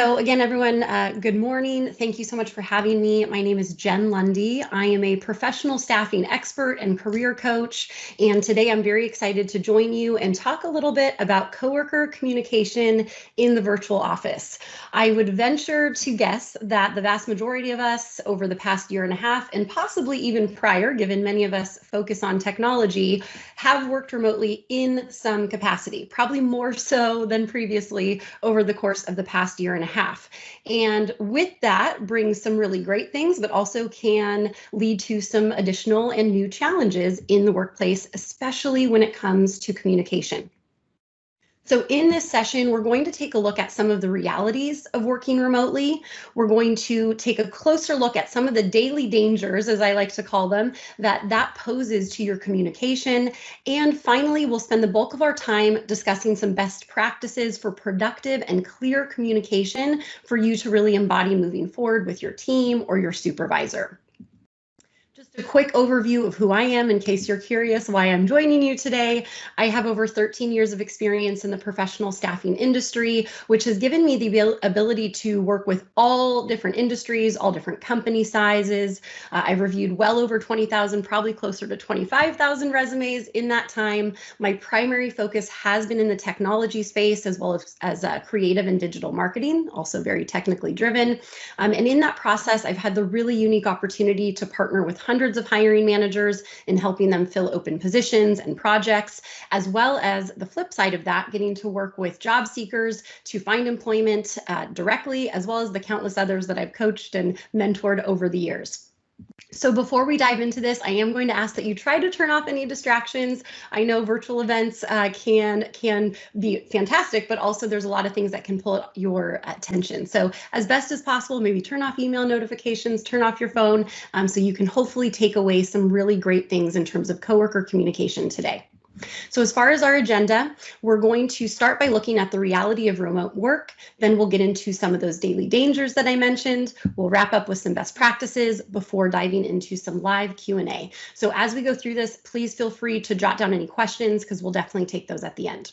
So again, everyone, good morning. Thank you so much for having me. My name is Jen Lunde. I am a professional staffing expert and career coach. And today I'm very excited to join you and talk a little bit about coworker communication in the virtual office. I would venture to guess that the vast majority of us over the past year and a half, and possibly even prior, given many of us focus on technology, have worked remotely in some capacity, probably more so than previously over the course of the past year and a half. And with that brings some really great things, but also can lead to some additional and new challenges in the workplace, especially when it comes to communication. So in this session, we're going to take a look at some of the realities of working remotely. We're going to take a closer look at some of the daily dangers, as I like to call them, that poses to your communication. And finally, we'll spend the bulk of our time discussing some best practices for productive and clear communication for you to really embody moving forward with your team or your supervisor. Just a quick overview of who I am in case you're curious why I'm joining you today. I have over 13 years of experience in the professional staffing industry, which has given me the ability to work with all different industries, all different company sizes. I've reviewed well over 20,000, probably closer to 25,000 resumes in that time. My primary focus has been in the technology space as well as creative and digital marketing, also very technically driven. And in that process, I've had the really unique opportunity to partner with hundreds of hiring managers in helping them fill open positions and projects, as well as the flip side of that, getting to work with job seekers to find employment directly, as well as the countless others that I've coached and mentored over the years. So before we dive into this, I am going to ask that you try to turn off any distractions. I know virtual events can be fantastic, but also there's a lot of things that can pull your attention. So as best as possible, maybe turn off email notifications, turn off your phone, so you can hopefully take away some really great things in terms of coworker communication today. So as far as our agenda, we're going to start by looking at the reality of remote work. Then we'll get into some of those daily dangers that I mentioned. We'll wrap up with some best practices before diving into some live Q&A. So as we go through this, please feel free to jot down any questions because we'll definitely take those at the end.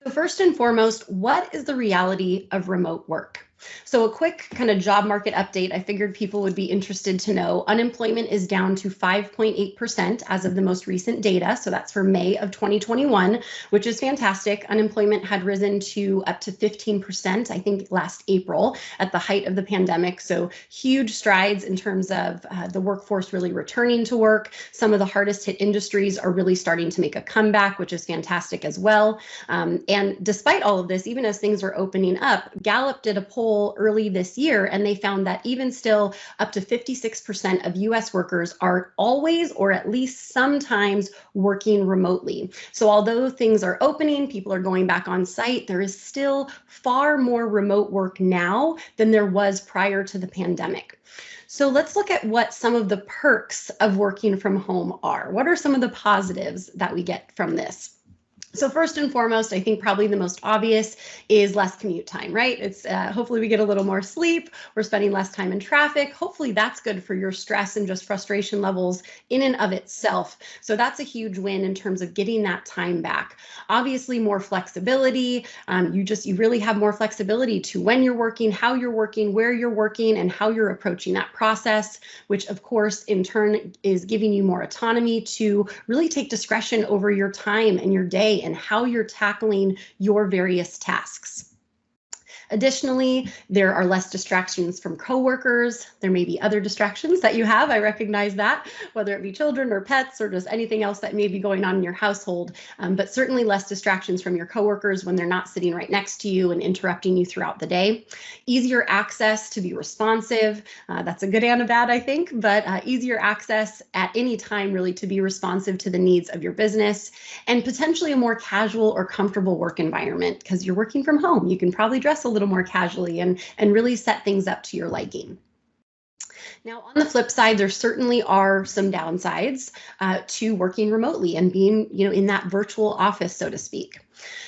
So first and foremost, what is the reality of remote work? So a quick kind of job market update. I figured people would be interested to know unemployment is down to 5.8% as of the most recent data. So that's for May of 2021, which is fantastic. Unemployment had risen to up to 15%, I think last April at the height of the pandemic. So huge strides in terms of the workforce really returning to work. Some of the hardest hit industries are really starting to make a comeback, which is fantastic as well. And despite all of this, even as things are opening up, Gallup did a poll early this year, and they found that even still up to 56% of US workers are always or at least sometimes working remotely. So although things are opening, people are going back on site, there is still far more remote work now than there was prior to the pandemic. So let's look at what some of the perks of working from home are. What are some of the positives that we get from this? So first and foremost, I think probably the most obvious is less commute time, right? It's hopefully we get a little more sleep. We're spending less time in traffic. Hopefully that's good for your stress and just frustration levels in and of itself. So that's a huge win in terms of getting that time back. Obviously more flexibility. You really have more flexibility to when you're working, how you're working, where you're working, and how you're approaching that process, which of course in turn is giving you more autonomy to really take discretion over your time and your day and how you're tackling your various tasks. Additionally, there are less distractions from coworkers. There may be other distractions that you have. I recognize that, whether it be children or pets or just anything else that may be going on in your household, but certainly less distractions from your coworkers when they're not sitting right next to you and interrupting you throughout the day. Easier access to be responsive. That's a good and a bad, I think, but easier access at any time really to be responsive to the needs of your business, and potentially a more casual or comfortable work environment because you're working from home. You can probably dress a little more casually and really set things up to your liking. Now, on the flip side, there certainly are some downsides to working remotely and being, in that virtual office, so to speak.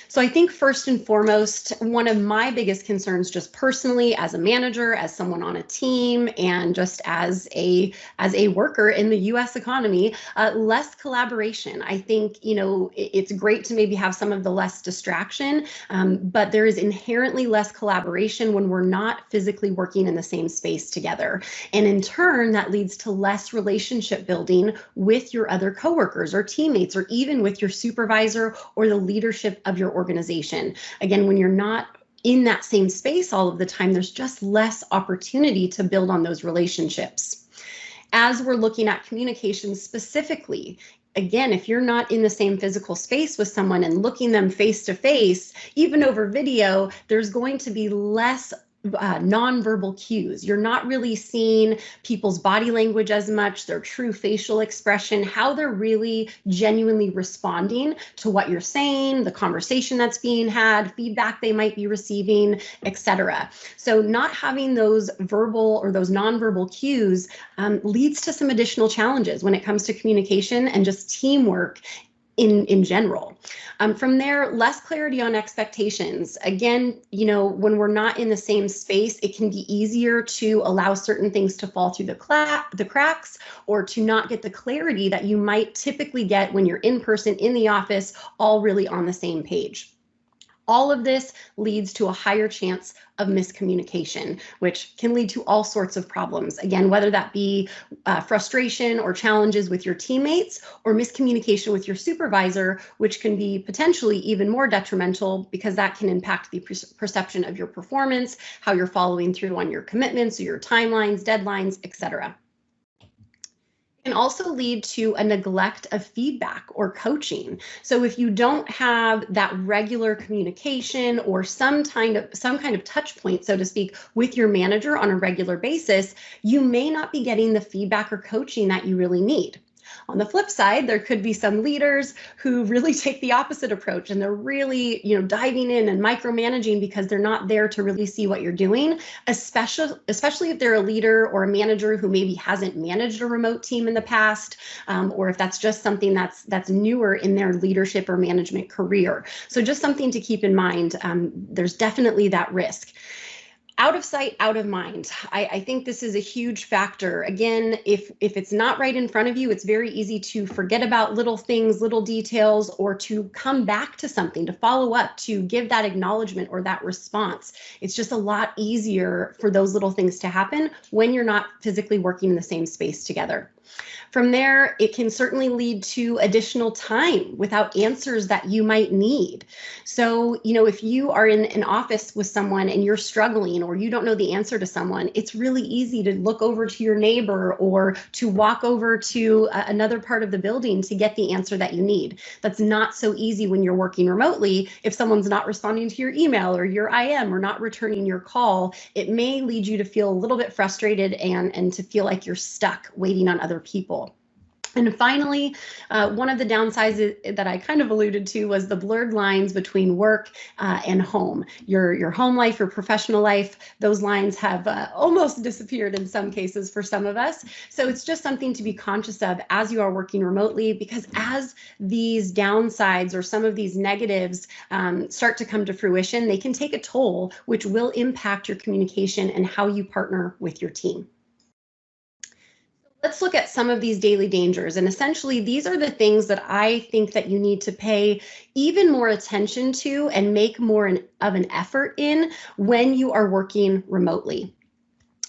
So I think first and foremost, one of my biggest concerns just personally as a manager, as someone on a team, and just as a worker in the US economy, less collaboration. I think, it's great to maybe have some of the less distraction, but there is inherently less collaboration when we're not physically working in the same space together. And in turn, that leads to less relationship building with your other coworkers or teammates, or even with your supervisor or the leadership of your organization. Again, when you're not in that same space all of the time, there's just less opportunity to build on those relationships. As we're looking at communication specifically, again, if you're not in the same physical space with someone and looking them face to face, even over video, there's going to be less nonverbal cues. You're not really seeing people's body language as much, their true facial expression, how they're really genuinely responding to what you're saying, the conversation that's being had, feedback they might be receiving, etc. So not having those verbal or those nonverbal cues leads to some additional challenges when it comes to communication and just teamwork in general. From there, less clarity on expectations. Again, when we're not in the same space, it can be easier to allow certain things to fall through the cracks, or to not get the clarity that you might typically get when you're in person in the office, all really on the same page. All of this leads to a higher chance of miscommunication, which can lead to all sorts of problems. Again, whether that be frustration or challenges with your teammates, or miscommunication with your supervisor, which can be potentially even more detrimental because that can impact the perception of your performance, how you're following through on your commitments, or your timelines, deadlines, etc. Can also lead to a neglect of feedback or coaching. So if you don't have that regular communication or some kind of touch point, so to speak, with your manager on a regular basis, you may not be getting the feedback or coaching that you really need. On the flip side, there could be some leaders who really take the opposite approach, and they're really, diving in and micromanaging because they're not there to really see what you're doing, especially if they're a leader or a manager who maybe hasn't managed a remote team in the past, or if that's just something that's newer in their leadership or management career. So just something to keep in mind. There's definitely that risk. Out of sight, out of mind. I think this is a huge factor. Again, if it's not right in front of you, it's very easy to forget about little things, little details, or to come back to something, to follow up, to give that acknowledgement or that response. It's just a lot easier for those little things to happen when you're not physically working in the same space together. From there, it can certainly lead to additional time without answers that you might need. So, if you are in an office with someone and you're struggling, or you don't know the answer to someone, it's really easy to look over to your neighbor or to walk over to another part of the building to get the answer that you need. That's not so easy when you're working remotely. If someone's not responding to your email or your IM or not returning your call, it may lead you to feel a little bit frustrated and to feel like you're stuck waiting on other people. And finally, one of the downsides that I kind of alluded to was the blurred lines between work and home. Your home life, your professional life, those lines have almost disappeared in some cases for some of us. So it's just something to be conscious of as you are working remotely, because as these downsides or some of these negatives start to come to fruition, they can take a toll, which will impact your communication and how you partner with your team. Let's look at some of these daily dangers. And essentially, these are the things that I think that you need to pay even more attention to and make more of an effort in when you are working remotely.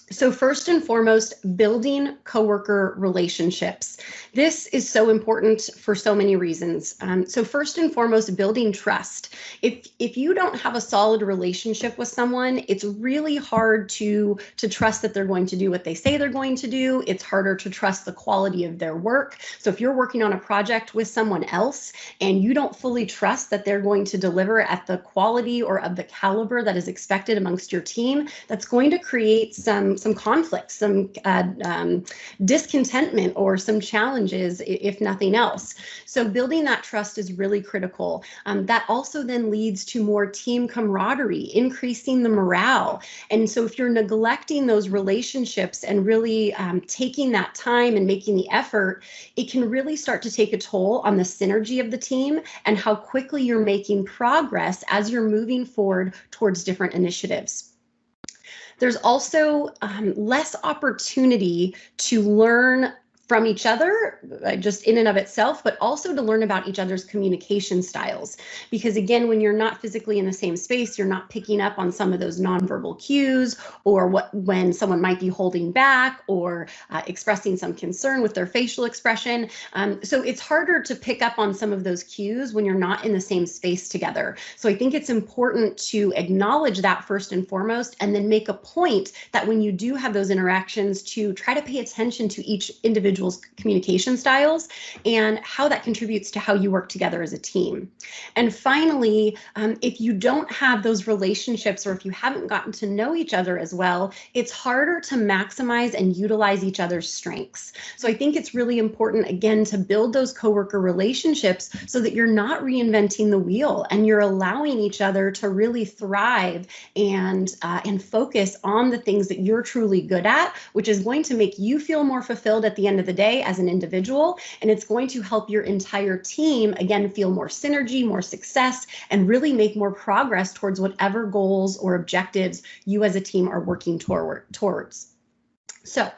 So first and foremost, building coworker relationships. This is so important for so many reasons. So first and foremost, building trust. If you don't have a solid relationship with someone, it's really hard to trust that they're going to do what they say they're going to do. It's harder to trust the quality of their work. So if you're working on a project with someone else and you don't fully trust that they're going to deliver at the quality or of the caliber that is expected amongst your team, that's going to create some some conflicts, some discontentment, or some challenges, if nothing else. So building that trust is really critical. That also then leads to more team camaraderie, increasing the morale. And so if you're neglecting those relationships and really taking that time and making the effort, it can really start to take a toll on the synergy of the team and how quickly you're making progress as you're moving forward towards different initiatives. There's also less opportunity to learn from each other, just in and of itself, but also to learn about each other's communication styles. Because again, when you're not physically in the same space, you're not picking up on some of those nonverbal cues, or when someone might be holding back or expressing some concern with their facial expression. So it's harder to pick up on some of those cues when you're not in the same space together. So I think it's important to acknowledge that first and foremost, and then make a point that when you do have those interactions, to try to pay attention to each individual's communication styles and how that contributes to how you work together as a team. And finally, if you don't have those relationships, or if you haven't gotten to know each other as well, it's harder to maximize and utilize each other's strengths. So I think it's really important, again, to build those coworker relationships so that you're not reinventing the wheel and you're allowing each other to really thrive and focus on the things that you're truly good at, which is going to make you feel more fulfilled at the end of the day as an individual, and it's going to help your entire team, again, feel more synergy, more success, and really make more progress towards whatever goals or objectives you as a team are working towards. So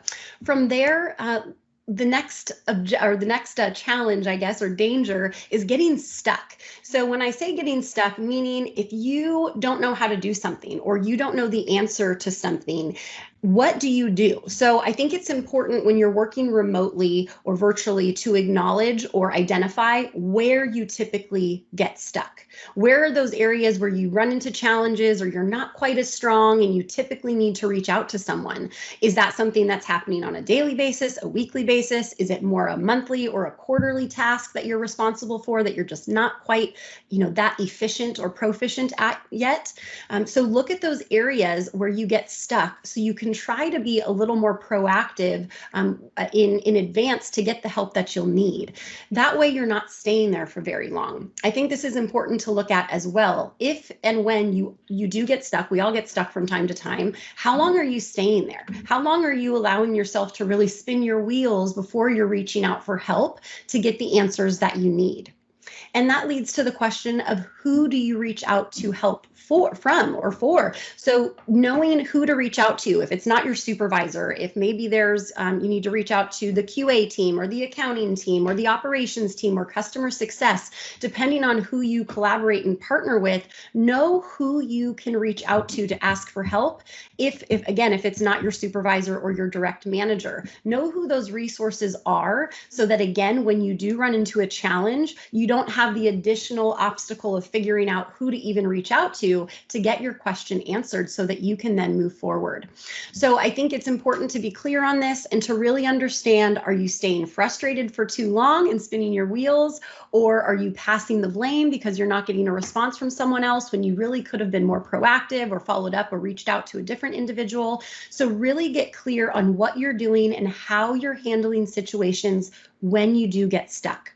from there, the next challenge, I guess, or danger, is getting stuck. So when I say getting stuck, meaning if you don't know how to do something, or you don't know the answer to something, what do you do? So I think it's important when you're working remotely or virtually to acknowledge or identify where you typically get stuck. Where are those areas where you run into challenges, or you're not quite as strong and you typically need to reach out to someone? Is that something that's happening on a daily basis, a weekly basis? Is it more a monthly or a quarterly task that you're responsible for that you're just not quite, that efficient or proficient at yet? So look at those areas where you get stuck so you can try to be a little more proactive in advance to get the help that you'll need. That way you're not staying there for very long. I think this is important to look at as well. If and when you do get stuck, we all get stuck from time to time, how long are you staying there? How long are you allowing yourself to really spin your wheels before you're reaching out for help to get the answers that you need? And that leads to the question of, who do you reach out to help for? So knowing who to reach out to, if it's not your supervisor, if maybe there's you need to reach out to the QA team, or the accounting team, or the operations team, or customer success, depending on who you collaborate and partner with, know who you can reach out to ask for help. If it's not your supervisor or your direct manager, know who those resources are, so that again, when you do run into a challenge, you don't have the additional obstacle of figuring out who to even reach out to get your question answered, so that you can then move forward. So I think it's important to be clear on this and to really understand, are you staying frustrated for too long and spinning your wheels, or are you passing the blame because you're not getting a response from someone else when you really could have been more proactive, or followed up, or reached out to a different individual? So really get clear on what you're doing and how you're handling situations when you do get stuck.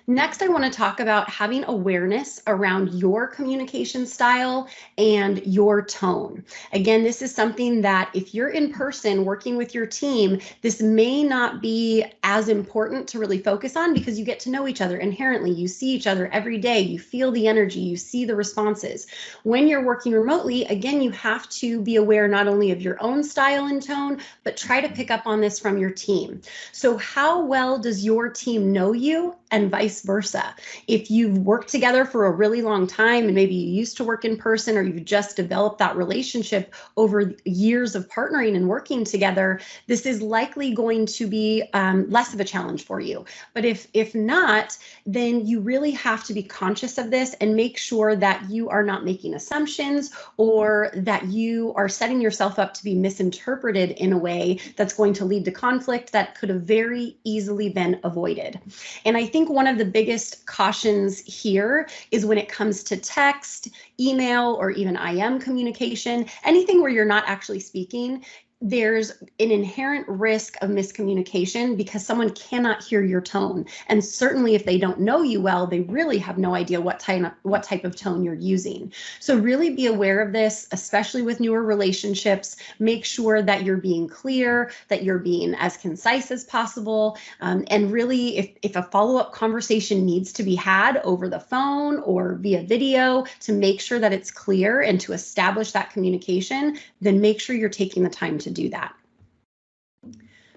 Next, I want to talk about having awareness around your communication style and your tone. Again, this is something that if you're in person working with your team, this may not be as important to really focus on, because you get to know each other inherently. You see each other every day. You feel the energy. You see the responses. When you're working remotely, again, you have to be aware not only of your own style and tone, but try to pick up on this from your team. So how well does your team know you, and vice versa? If you've worked together for a really long time, and maybe you used to work in person, or you've just developed that relationship over years of partnering and working together, this is likely going to be less of a challenge for you. But if not, then you really have to be conscious of this and make sure that you are not making assumptions, or that you are setting yourself up to be misinterpreted in a way that's going to lead to conflict that could have very easily been avoided. And I think think one of the biggest cautions here is when it comes to text, email, or even IM communication, anything where you're not actually speaking. There's an inherent risk of miscommunication because someone cannot hear your tone. And certainly if they don't know you well, they really have no idea what type of tone you're using. So really be aware of this, especially with newer relationships. Make sure that you're being clear, that you're being as concise as possible. And really, if a follow-up conversation needs to be had over the phone or via video to make sure that it's clear and to establish that communication, then make sure you're taking the time to do that.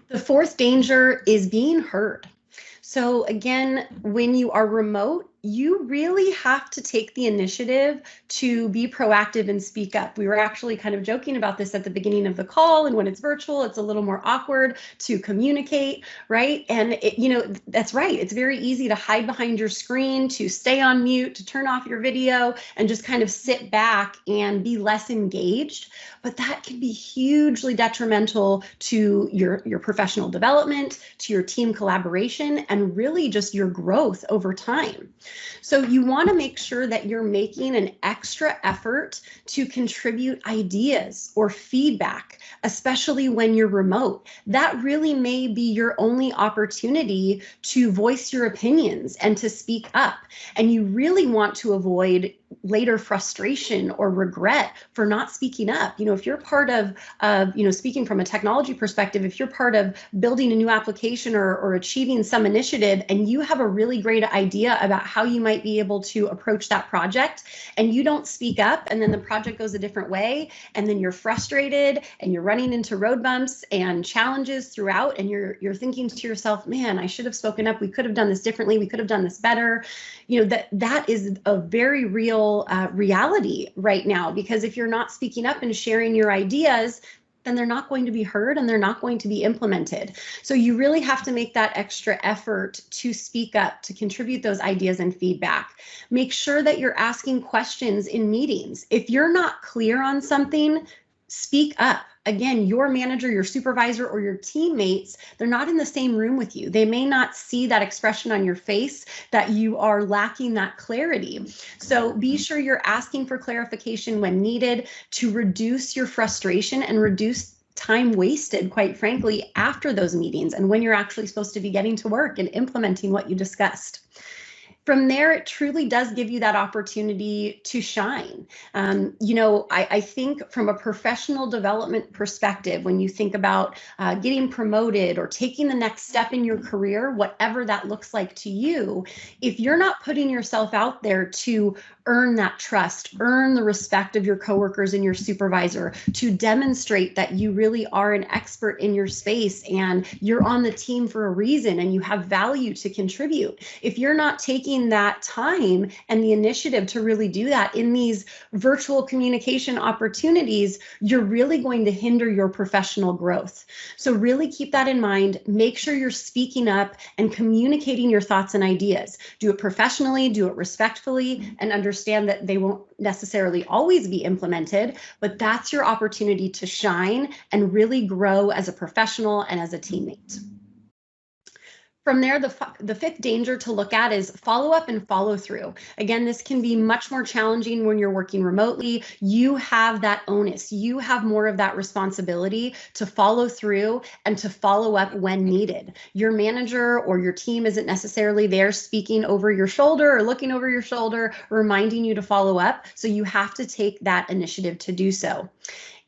The fourth danger is being heard. So again, when you are remote, you really have to take the initiative to be proactive and speak up. We were actually kind of joking about this at the beginning of the call, and when it's virtual, it's a little more awkward to communicate, right? And that's right. It's very easy to hide behind your screen, to stay on mute, to turn off your video, and just kind of sit back and be less engaged. But that can be hugely detrimental to your professional development, to your team collaboration, and really just your growth over time. So you want to make sure that you're making an extra effort to contribute ideas or feedback, especially when you're remote. That really may be your only opportunity to voice your opinions and to speak up. And you really want to avoid later frustration or regret for not speaking up. If you're part of speaking from a technology perspective, if you're part of building a new application or achieving some initiative and you have a really great idea about how you might be able to approach that project and you don't speak up and then the project goes a different way and then you're frustrated and you're running into road bumps and challenges throughout and you're thinking to yourself, man, I should have spoken up. We could have done this differently. We could have done this better. That is a very real reality right now, because if you're not speaking up and sharing your ideas, then they're not going to be heard and they're not going to be implemented. So you really have to make that extra effort to speak up, to contribute those ideas and feedback. Make sure that you're asking questions in meetings. If you're not clear on something, speak up. Again, your manager, your supervisor, or your teammates, they're not in the same room with you. They may not see that expression on your face that you are lacking that clarity. So be sure you're asking for clarification when needed to reduce your frustration and reduce time wasted, quite frankly, after those meetings and when you're actually supposed to be getting to work and implementing what you discussed. From there, it truly does give you that opportunity to shine. I think from a professional development perspective, when you think about getting promoted or taking the next step in your career, whatever that looks like to you, if you're not putting yourself out there to earn that trust, earn the respect of your coworkers and your supervisor, to demonstrate that you really are an expert in your space and you're on the team for a reason and you have value to contribute. If you're not taking that time and the initiative to really do that in these virtual communication opportunities, you're really going to hinder your professional growth. So really keep that in mind. Make sure you're speaking up and communicating your thoughts and ideas. Do it professionally, do it respectfully, and understand that they won't necessarily always be implemented, but that's your opportunity to shine and really grow as a professional and as a teammate. From there, the fifth danger to look at is follow up and follow through. Again, this can be much more challenging when you're working remotely. You have that onus. You have more of that responsibility to follow through and to follow up when needed. Your manager or your team isn't necessarily there speaking over your shoulder or looking over your shoulder, reminding you to follow up. So you have to take that initiative to do so.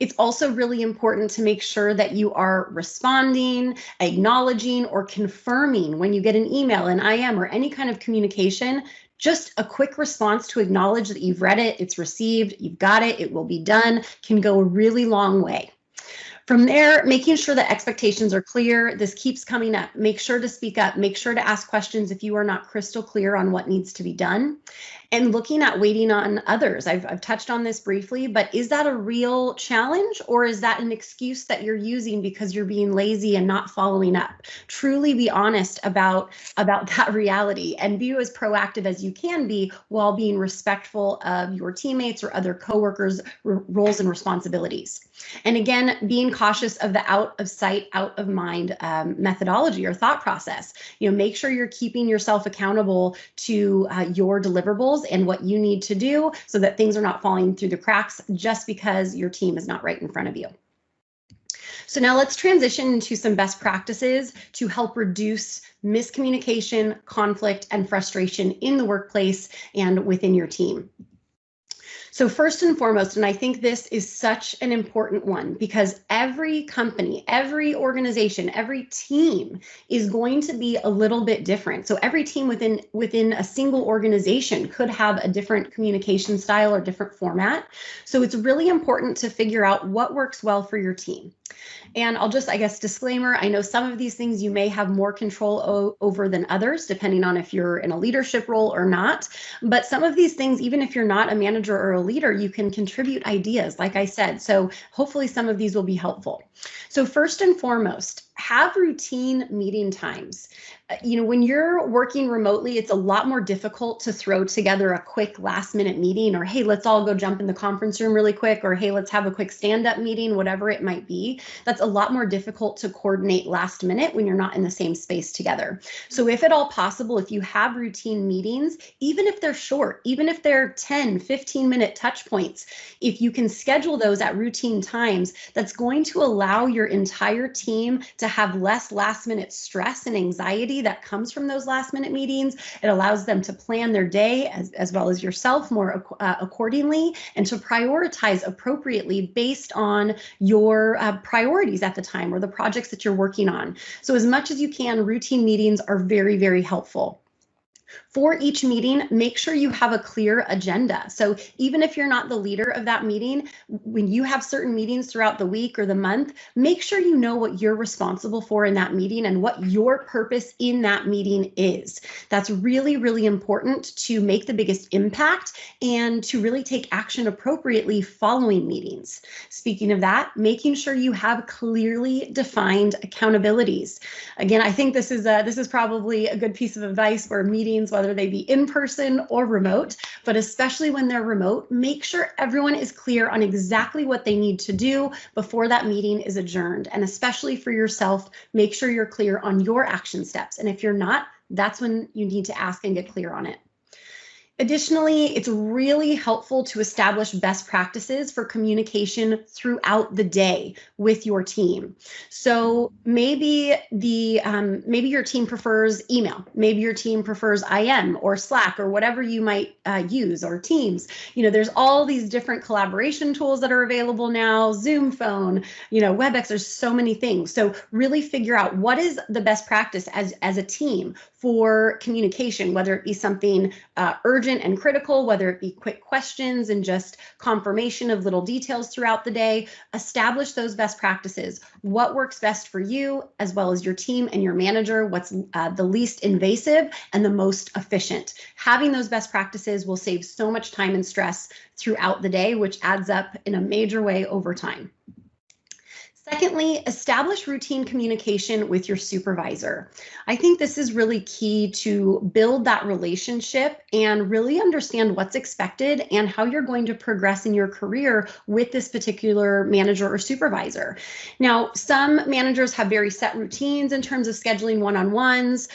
It's also really important to make sure that you are responding, acknowledging, or confirming when you get an email, an IM, or any kind of communication. Just a quick response to acknowledge that you've read it, it's received, you've got it, it will be done, can go a really long way. From there, making sure that expectations are clear. This keeps coming up. Make sure to speak up. Make sure to ask questions if you are not crystal clear on what needs to be done. And looking at waiting on others. I've touched on this briefly, but is that a real challenge or is that an excuse that you're using because you're being lazy and not following up? Truly be honest about that reality and be as proactive as you can be while being respectful of your teammates or other coworkers' roles and responsibilities. And again, being cautious of the out of sight, out of mind methodology or thought process. Make sure you're keeping yourself accountable to your deliverables and what you need to do so that things are not falling through the cracks just because your team is not right in front of you. So now let's transition into some best practices to help reduce miscommunication, conflict, and frustration in the workplace and within your team. So first and foremost, and I think this is such an important one because every company, every organization, every team is going to be a little bit different. So every team within a single organization could have a different communication style or different format. So it's really important to figure out what works well for your team. And I'll just, I guess, disclaimer, I know some of these things you may have more control over than others, depending on if you're in a leadership role or not. But some of these things, even if you're not a manager or a leader, you can contribute ideas, like I said. So hopefully some of these will be helpful. So first and foremost, have routine meeting times. When you're working remotely, it's a lot more difficult to throw together a quick last minute meeting or, hey, let's all go jump in the conference room really quick, or, hey, let's have a quick stand-up meeting, whatever it might be. That's a lot more difficult to coordinate last minute when you're not in the same space together. So if at all possible, if you have routine meetings, even if they're short, even if they're 10, 15-minute touch points, if you can schedule those at routine times, that's going to allow your entire team to have less last minute stress and anxiety that comes from those last minute meetings. It allows them to plan their day as well as yourself more accordingly and to prioritize appropriately based on your priorities at the time or the projects that you're working on. So as much as you can, routine meetings are very, very helpful. For each meeting, make sure you have a clear agenda. So even if you're not the leader of that meeting, when you have certain meetings throughout the week or the month, make sure you know what you're responsible for in that meeting and what your purpose in that meeting is. That's really, really important to make the biggest impact and to really take action appropriately following meetings. Speaking of that, making sure you have clearly defined accountabilities. Again, I think this is probably a good piece of advice for meetings, whether they be in person or remote, but especially when they're remote, make sure everyone is clear on exactly what they need to do before that meeting is adjourned. And especially for yourself, make sure you're clear on your action steps. And if you're not, that's when you need to ask and get clear on it. Additionally, it's really helpful to establish best practices for communication throughout the day with your team. So maybe maybe your team prefers email, maybe your team prefers IM or Slack or whatever you might use, or Teams. There's all these different collaboration tools that are available now, Zoom phone, WebEx, there's so many things. So really figure out what is the best practice as a team for communication, whether it be something urgent and critical, whether it be quick questions and just confirmation of little details throughout the day. Establish those best practices. What works best for you as well as your team and your manager, what's the least invasive and the most efficient. Having those best practices will save so much time and stress throughout the day, which adds up in a major way over time. Secondly, establish routine communication with your supervisor. I think this is really key to build that relationship and really understand what's expected and how you're going to progress in your career with this particular manager or supervisor. Now, some managers have very set routines in terms of scheduling one-on-ones.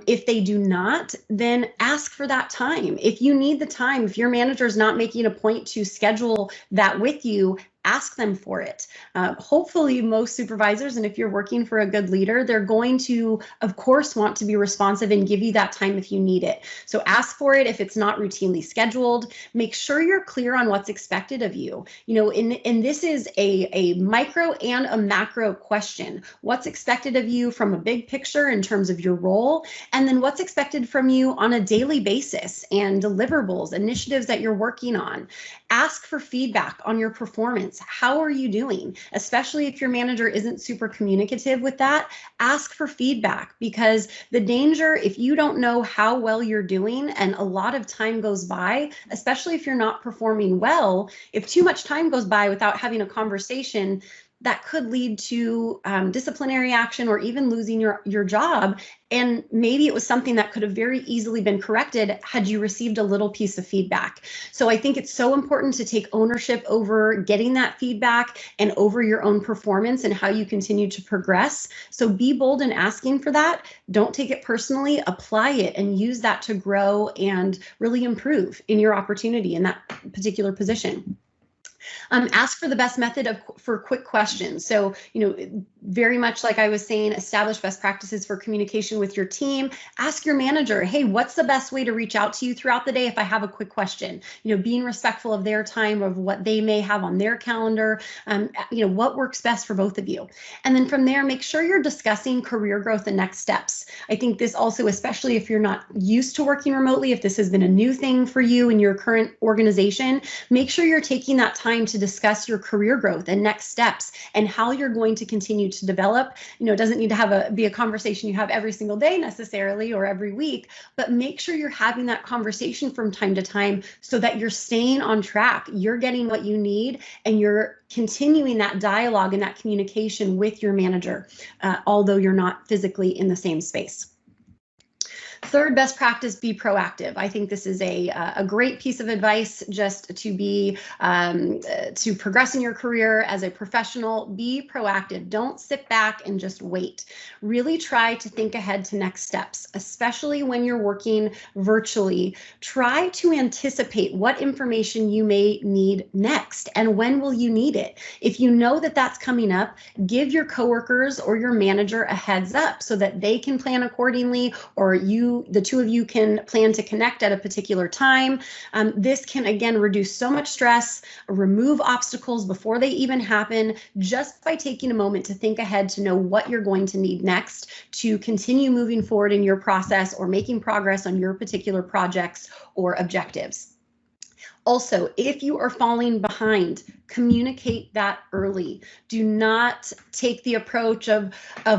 If they do not, then ask for that time. If you need the time, if your manager is not making a point to schedule that with you, ask them for it. Hopefully most supervisors, and if you're working for a good leader, they're going to, of course, want to be responsive and give you that time if you need it. So ask for it if it's not routinely scheduled. Make sure you're clear on what's expected of you. And this is a micro and a macro question. What's expected of you from a big picture in terms of your role, and then what's expected from you on a daily basis and deliverables, initiatives that you're working on. Ask for feedback on your performance. How are you doing? Especially if your manager isn't super communicative with that, ask for feedback, because the danger, if you don't know how well you're doing and a lot of time goes by, especially if you're not performing well, if too much time goes by without having a conversation, that could lead to disciplinary action or even losing your job. And maybe it was something that could have very easily been corrected had you received a little piece of feedback. So I think it's so important to take ownership over getting that feedback and over your own performance and how you continue to progress. So be bold in asking for that. Don't take it personally, apply it and use that to grow and really improve in your opportunity in that particular position. Ask for the best method for quick questions. So, very much like I was saying, establish best practices for communication with your team. Ask your manager, hey, what's the best way to reach out to you throughout the day if I have a quick question? Being respectful of their time, of what they may have on their calendar, what works best for both of you. And then from there, make sure you're discussing career growth and next steps. I think this also, especially if you're not used to working remotely, if this has been a new thing for you in your current organization, make sure you're taking that time to discuss your career growth and next steps and how you're going to continue to develop. It doesn't need to be a conversation you have every single day necessarily or every week, but make sure you're having that conversation from time to time so that you're staying on track, you're getting what you need, and you're continuing that dialogue and that communication with your manager, although you're not physically in the same space. Third best practice, be proactive. I think this is a great piece of advice just to be to progress in your career as a professional. Be proactive. Don't sit back and just wait. Really try to think ahead to next steps, especially when you're working virtually. Try to anticipate what information you may need next and when will you need it. If you know that that's coming up, give your coworkers or your manager a heads up so that they can plan accordingly, or the two of you can plan to connect at a particular time. This can, again, reduce so much stress, remove obstacles before they even happen, just by taking a moment to think ahead to know what you're going to need next to continue moving forward in your process or making progress on your particular projects or objectives. Also, if you are falling behind, communicate that early. Do not take the approach of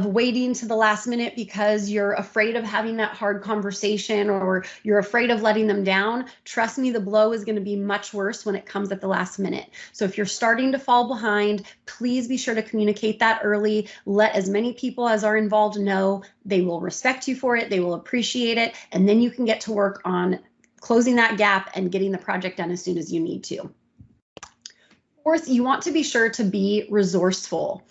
waiting to the last minute because you're afraid of having that hard conversation or you're afraid of letting them down. Trust me, the blow is going to be much worse when it comes at the last minute. So if you're starting to fall behind, please be sure to communicate that early. Let as many people as are involved know. They will respect you for it. They will appreciate it. And then you can get to work on closing that gap and getting the project done as soon as you need to. Fourth, you want to be sure to be resourceful.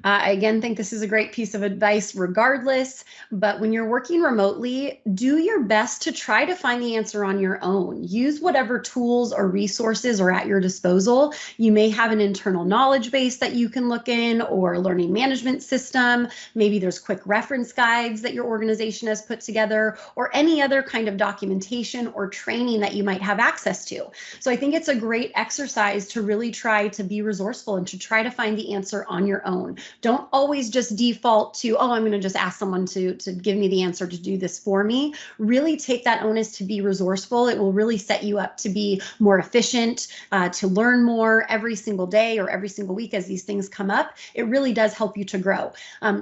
I again think this is a great piece of advice regardless, but when you're working remotely, do your best to try to find the answer on your own. Use whatever tools or resources are at your disposal. You may have an internal knowledge base that you can look in, or a learning management system. Maybe there's quick reference guides that your organization has put together, or any other kind of documentation or training that you might have access to. So I think it's a great exercise to really try to be resourceful and to try to find the answer on your own. Don't always just default to, oh, I'm going to just ask someone to give me the answer to do this for me. Really take that onus to be resourceful. It will really set you up to be more efficient, to learn more every single day or every single week as these things come up. It really does help you to grow.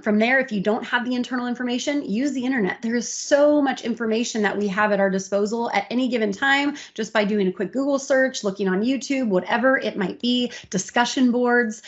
From there, if you don't have the internal information, use the internet. There is so much information that we have at our disposal at any given time, just by doing a quick Google search, looking on YouTube, whatever it might be, discussion boards,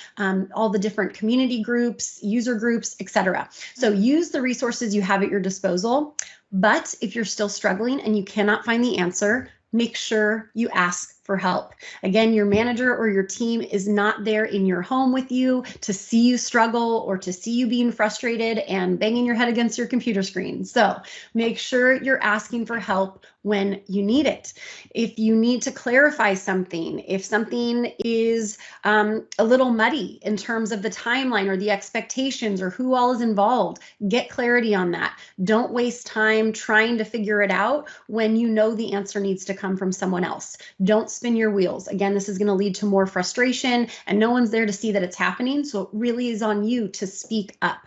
all the different community groups, user groups, etc. So use the resources you have at your disposal. But if you're still struggling and you cannot find the answer, make sure you ask for help. Again, your manager or your team is not there in your home with you to see you struggle or to see you being frustrated and banging your head against your computer screen. So make sure you're asking for help when you need it. If you need to clarify something, if something is a little muddy in terms of the timeline or the expectations or who all is involved, get clarity on that. Don't waste time trying to figure it out when you know the answer needs to come from someone else. Don't spin your wheels. Again, this is going to lead to more frustration and no one's there to see that it's happening. So it really is on you to speak up.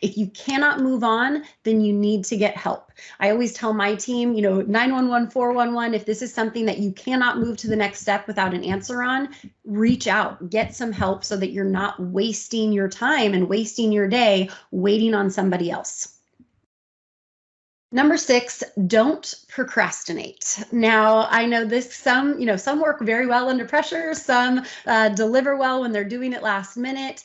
If you cannot move on, then you need to get help. I always tell my team, 911, 411, if this is something that you cannot move to the next step without an answer on, reach out, get some help so that you're not wasting your time and wasting your day waiting on somebody else. Number 6, don't procrastinate. Now, I know some work very well under pressure, some deliver well when they're doing it last minute.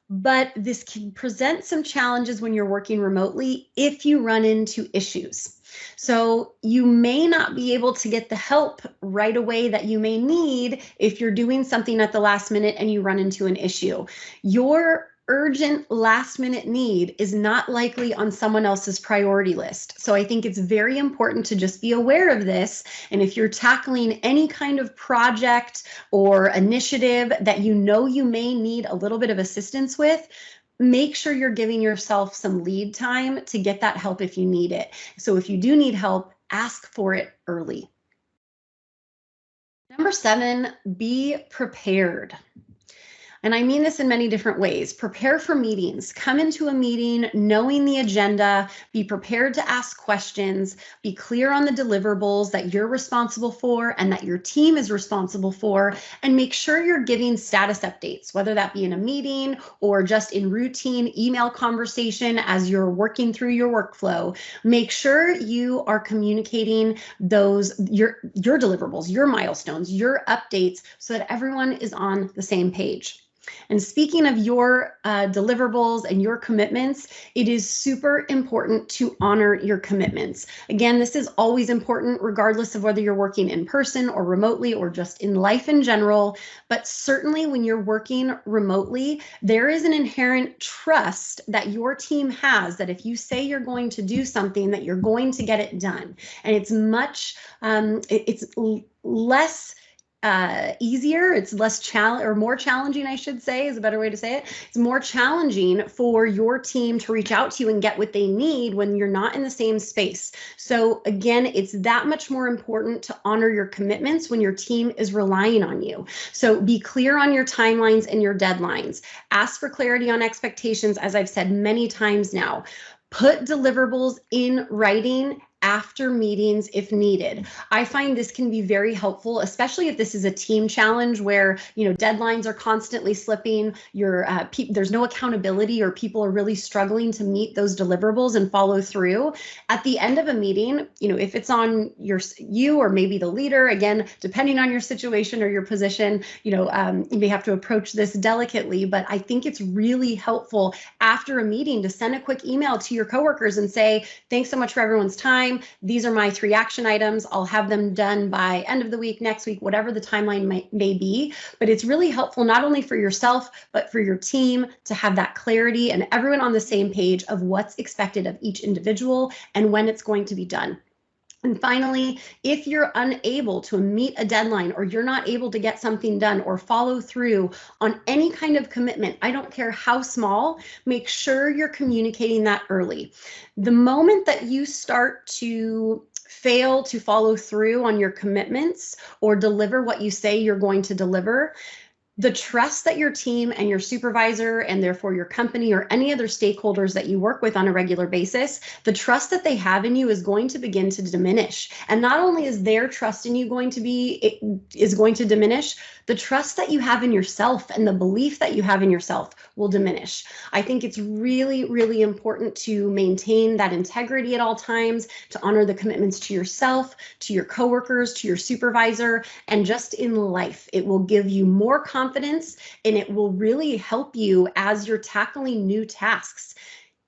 but this can present some challenges when you're working remotely if you run into issues. So you may not be able to get the help right away that you may need if you're doing something at the last minute and you run into an issue. Your urgent last minute need is not likely on someone else's priority list. So I think it's very important to just be aware of this. And if you're tackling any kind of project or initiative that you know you may need a little bit of assistance with, make sure you're giving yourself some lead time to get that help if you need it. So if you do need help, ask for it early. Number 7, be prepared. And I mean this in many different ways. Prepare for meetings. Come into a meeting knowing the agenda, be prepared to ask questions, be clear on the deliverables that you're responsible for and that your team is responsible for, and make sure you're giving status updates, whether that be in a meeting or just in routine email conversation as you're working through your workflow. Make sure you are communicating your deliverables, your milestones, your updates, so that everyone is on the same page. And speaking of your deliverables and your commitments, it is super important to honor your commitments. Again, this is always important regardless of whether you're working in person or remotely or just in life in general. But certainly when you're working remotely, there is an inherent trust that your team has that if you say you're going to do something, that you're going to get it done. And it's it's less easier, it's less more challenging, I should say, is a better way to say it. It's more challenging for your team to reach out to you and get what they need when you're not in the same space. So again, it's that much more important to honor your commitments when your team is relying on you. So be clear on your timelines and your deadlines. Ask for clarity on expectations, as I've said many times now. Put deliverables in writing after meetings if needed. I find this can be very helpful, especially if this is a team challenge where, deadlines are constantly slipping, there's no accountability, or people are really struggling to meet those deliverables and follow through. At the end of a meeting, if it's on you or maybe the leader, again, depending on your situation or your position, you may have to approach this delicately, but I think it's really helpful after a meeting to send a quick email to your coworkers and say, thanks so much for everyone's time. These are my 3 action items. I'll have them done by end of the week, next week, whatever the timeline may be. But it's really helpful not only for yourself, but for your team to have that clarity and everyone on the same page of what's expected of each individual and when it's going to be done. And finally, if you're unable to meet a deadline or you're not able to get something done or follow through on any kind of commitment, I don't care how small, make sure you're communicating that early. The moment that you start to fail to follow through on your commitments or deliver what you say you're going to deliver, the trust that your team and your supervisor and therefore your company or any other stakeholders that you work with on a regular basis, the trust that they have in you is going to begin to diminish. And not only is their trust in you going to diminish, the trust that you have in yourself and the belief that you have in yourself will diminish. I think it's really, really important to maintain that integrity at all times, to honor the commitments to yourself, to your coworkers, to your supervisor, and just in life. It will give you more confidence and it will really help you as you're tackling new tasks.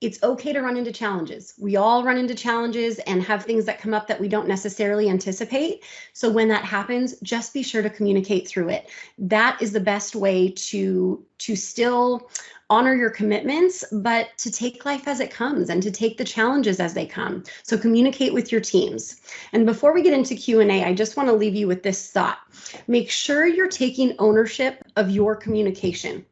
It's okay to run into challenges. We all run into challenges and have things that come up that we don't necessarily anticipate. So when that happens, just be sure to communicate through it. That is the best way to still honor your commitments, but to take life as it comes and to take the challenges as they come. So communicate with your teams. And before we get into Q&A, I just want to leave you with this thought. Make sure you're taking ownership of your communication.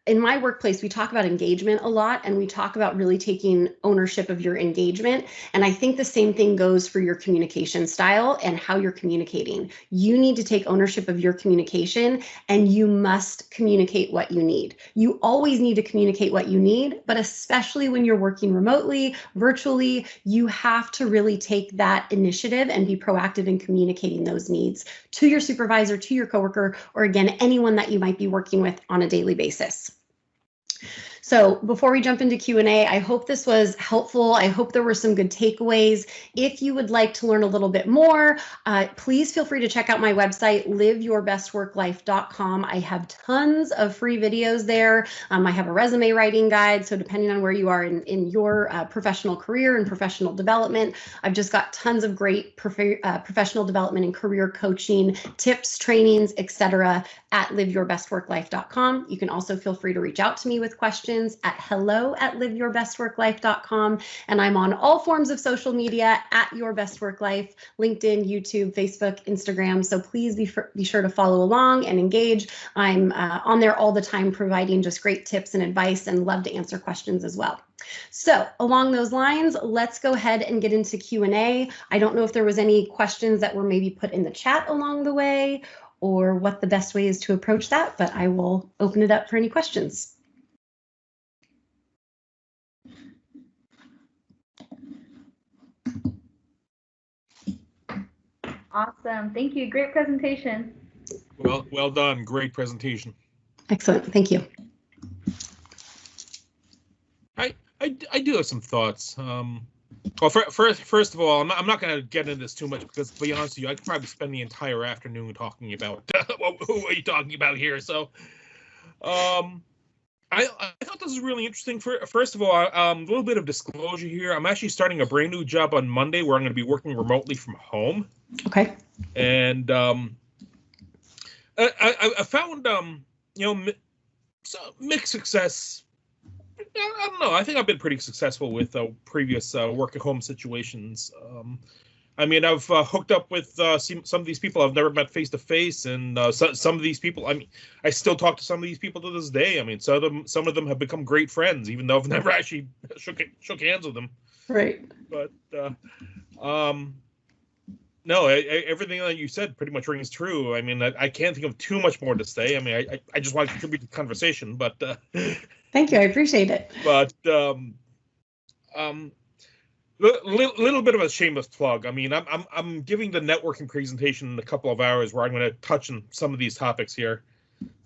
In my workplace, we talk about engagement a lot, and we talk about really taking ownership of your engagement. And I think the same thing goes for your communication style and how you're communicating. You need to take ownership of your communication, and you must communicate what you need. You always need to communicate what you need, but especially when you're working remotely, virtually, you have to really take that initiative and be proactive in communicating those needs to your supervisor, to your coworker, or again, anyone that you might be working with on a daily basis. So before we jump into Q&A, I hope this was helpful. I hope there were some good takeaways. If you would like to learn a little bit more, please feel free to check out my website, liveyourbestworklife.com. I have tons of free videos there. I have a resume writing guide. So depending on where you are in your professional career and professional development, I've just got tons of great professional development and career coaching tips, trainings, etc. at liveyourbestworklife.com. You can also feel free to reach out to me with questions at hello@liveyourbestworklife.com. And I'm on all forms of social media at Your Best Work Life, LinkedIn, YouTube, Facebook, Instagram. So please be sure to follow along and engage. I'm on there all the time providing just great tips and advice, and love to answer questions as well. So along those lines, let's go ahead and get into Q&A. I don't know if there was any questions that were maybe put in the chat along the way, or what the best way is to approach that, but I will open it up for any questions. Awesome. Thank you. Great presentation. Well done. Great presentation. Excellent. Thank you. I do have some thoughts. Well, first of all, I'm not going to get into this too much because, to be honest with you, I could probably spend the entire afternoon talking about who are you talking about here. So, I thought this was really interesting. First of all, a little bit of disclosure here. I'm actually starting a brand new job on Monday where I'm going to be working remotely from home. Okay. And I found mixed success. I don't know. I think I've been pretty successful with previous work at home situations. I mean, I've hooked up with some of these people I've never met face to face, and some of these people. I mean, I still talk to some of these people to this day. I mean, some of them have become great friends, even though I've never actually shook hands with them. Right. But no, everything that you said pretty much rings true. I mean, I can't think of too much more to say. I mean, I just want to contribute to the conversation, but. Thank you. I appreciate it. But little bit of a shameless plug. I mean, I'm giving the networking presentation in a couple of hours where I'm going to touch on some of these topics here.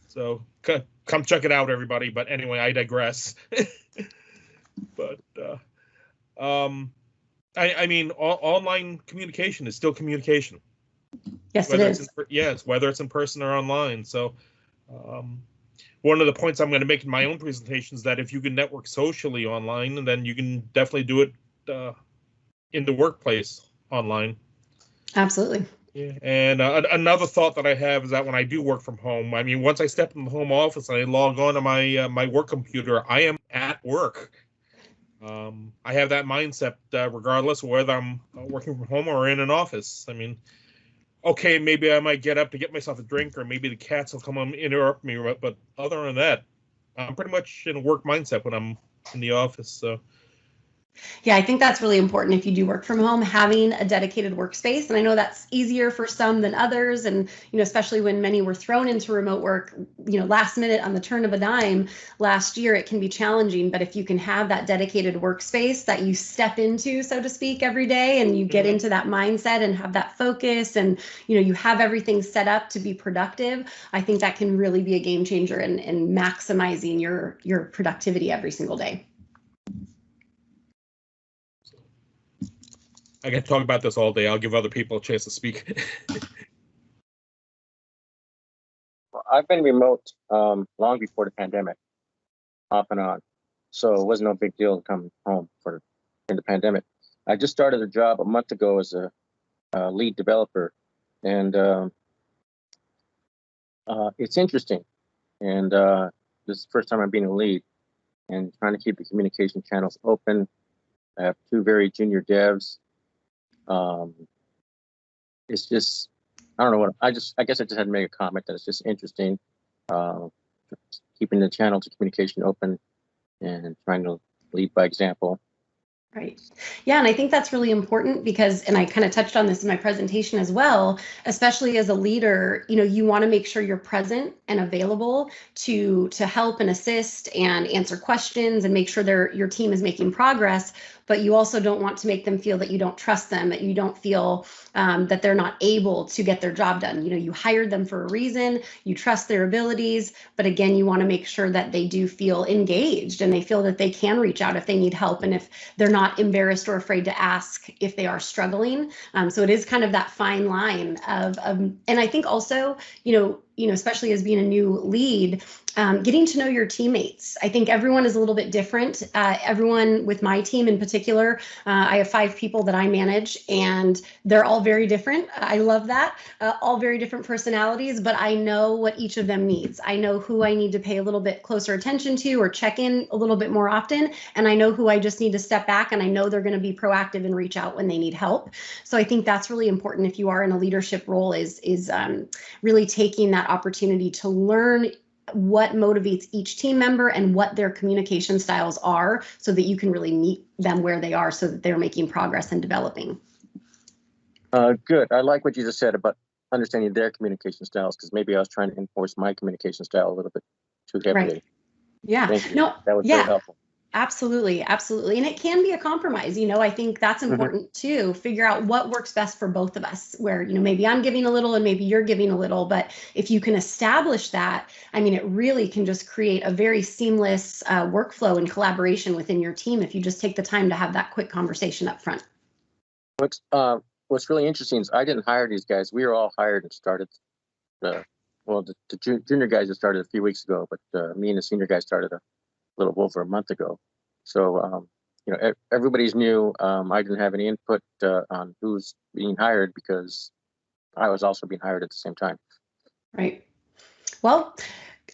So come check it out, everybody. But anyway, I digress. But I mean, online communication is still communication. Yes, it is. Yes, whether it's in person or online. So. One of the points I'm going to make in my own presentation is that if you can network socially online, then you can definitely do it in the workplace online. Absolutely. Yeah. And another thought that I have is that when I do work from home, I mean, once I step in the home office and I log on to my work computer, I am at work. I have that mindset regardless of whether I'm working from home or in an office. I mean, okay, maybe I might get up to get myself a drink, or maybe the cats will come and interrupt me. But other than that, I'm pretty much in a work mindset when I'm in the office. So. Yeah, I think that's really important if you do work from home, having a dedicated workspace. And I know that's easier for some than others. And, especially when many were thrown into remote work, last minute on the turn of a dime last year, it can be challenging. But if you can have that dedicated workspace that you step into, so to speak, every day, and you get into that mindset and have that focus, and, you have everything set up to be productive, I think that can really be a game changer in maximizing your productivity every single day. I can talk about this all day. I'll give other people a chance to speak. I've been remote long before the pandemic, off and on. So it wasn't no big deal to come home in the pandemic. I just started a job a month ago as a lead developer, and it's interesting. And this is the first time I'm being a lead and trying to keep the communication channels open. I have 2 very junior devs. It's just, I don't know what, I guess I just had to make a comment that it's just interesting, keeping the channels of communication open and trying to lead by example. Right. Yeah, and I think that's really important because, and I kind of touched on this in my presentation as well, especially as a leader, you want to make sure you're present and available to help and assist and answer questions and make sure your team is making progress. but you also don't want to make them feel that you don't trust them, that you don't feel that they're not able to get their job done. You hired them for a reason, you trust their abilities, but again, you want to make sure that they do feel engaged and they feel that they can reach out if they need help and if they're not embarrassed or afraid to ask if they are struggling. So it is kind of that fine line of and I think also, especially as being a new lead, getting to know your teammates. I think everyone is a little bit different. Everyone with my team in particular, I have 5 people that I manage, and they're all very different. I love that. All very different personalities, but I know what each of them needs. I know who I need to pay a little bit closer attention to or check in a little bit more often, and I know who I just need to step back, and I know they're going to be proactive and reach out when they need help. So I think that's really important if you are in a leadership role, is really taking that opportunity to learn what motivates each team member and what their communication styles are, so that you can really meet them where they are, so that they're making progress and developing. Good. I like what you just said about understanding their communication styles, because maybe I was trying to enforce my communication style a little bit too heavily. Right. Yeah. Thank you. No. That was Yeah. very helpful. Absolutely. Absolutely. And it can be a compromise. I think that's important too. Figure out what works best for both of us, where, maybe I'm giving a little and maybe you're giving a little, but if you can establish that, it really can just create a very seamless workflow and collaboration within your team if you just take the time to have that quick conversation up front. What's really interesting is I didn't hire these guys. We were all hired and started. The junior guys that started a few weeks ago, but me and the senior guys started a little over a month ago. So, everybody's new. I didn't have any input on who's being hired because I was also being hired at the same time. Right. Well,